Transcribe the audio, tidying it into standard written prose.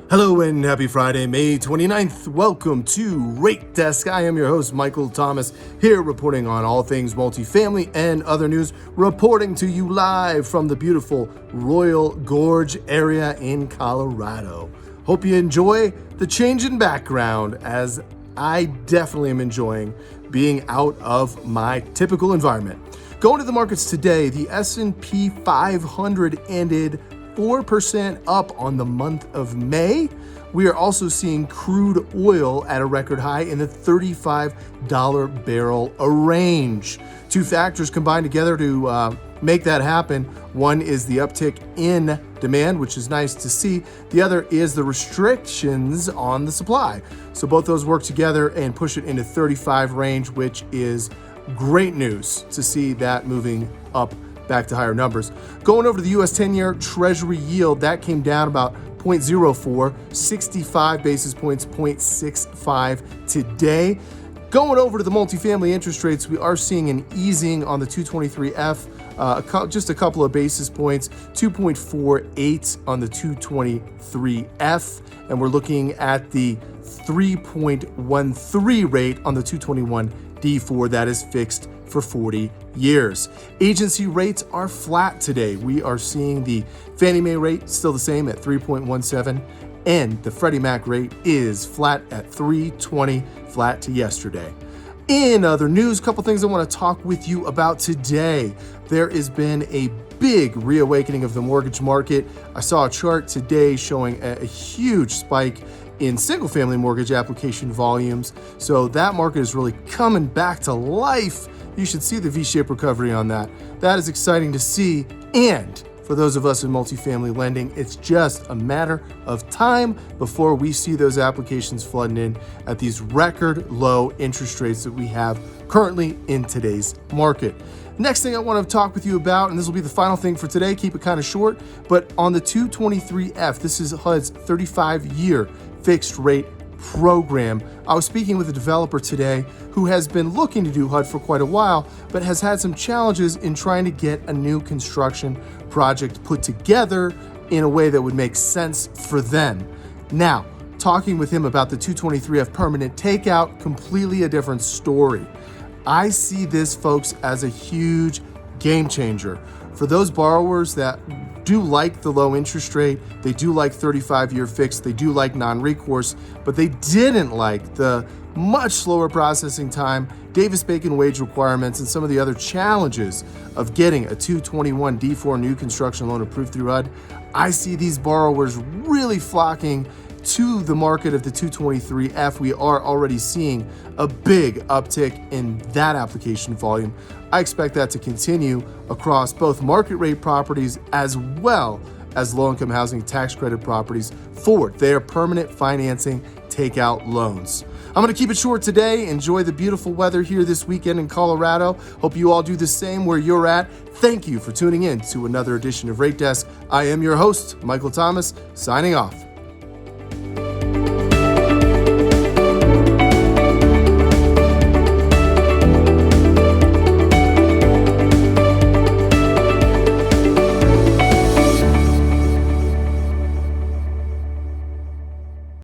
Hello and happy Friday, May 29th. Welcome to Rate Desk. I am your host, Michael Thomas, here reporting on all things multifamily and other news, reporting to you live from the beautiful Royal Gorge area in Colorado. Hope you enjoy the change in background, as I definitely am enjoying being out of my typical environment. Going to the markets today, the S&P 500 ended 4% up on the month of May. We are also seeing crude oil at a record high in the $35 barrel range. Two factors combined together to make that happen. One is the uptick in demand, which is nice to see. The other is the restrictions on the supply. So both those work together and push it into 35 range, which is great news to see that moving up back to higher numbers. Going over to the U.S. 10-year Treasury yield, that came down about 0.04, 65 basis points, 0.65 today. Going over to the multifamily interest rates, we are seeing an easing on the 223F, just a couple of basis points, 2.48 on the 223F, and we're looking at the 3.13 rate on the 221D4 that is fixed for 40 years. Agency rates are flat today. We are seeing the Fannie Mae rate still the same at 3.17, and the Freddie Mac rate is flat at 3.20, flat to yesterday. In other news, a couple things I want to talk with you about today. There has been a big reawakening of the mortgage market. I saw a chart today showing a huge spike in single-family mortgage application volumes. So that market is really coming back to life. You should see the V-shaped recovery on that. That is exciting to see. And for those of us in multifamily lending, it's just a matter of time before we see those applications flooding in at these record low interest rates that we have currently in today's market. Next thing I want to talk with you about, and this will be the final thing for today, keep it kind of short, but on the 223F, this is HUD's 35-year fixed rate program. I was speaking with a developer today who has been looking to do HUD for quite a while, but has had some challenges in trying to get a new construction project put together in a way that would make sense for them. Now, talking with him about the 223F permanent takeout, completely a different story. I see this, folks, as a huge game changer for those borrowers that do like the low interest rate, they do like 35-year fixed, they do like non-recourse, but they didn't like the much slower processing time, Davis-Bacon wage requirements, and some of the other challenges of getting a 221D4 new construction loan approved through HUD. I see these borrowers really flocking to the market of the 223F. We are already seeing a big uptick in that application volume. I expect that to continue across both market rate properties as well as low-income housing tax credit properties for their permanent financing takeout loans. I'm going to keep it short today. Enjoy the beautiful weather here this weekend in Colorado. Hope you all do the same where you're at. Thank you for tuning in to another edition of Rate Desk. I am your host, Michael Thomas, signing off.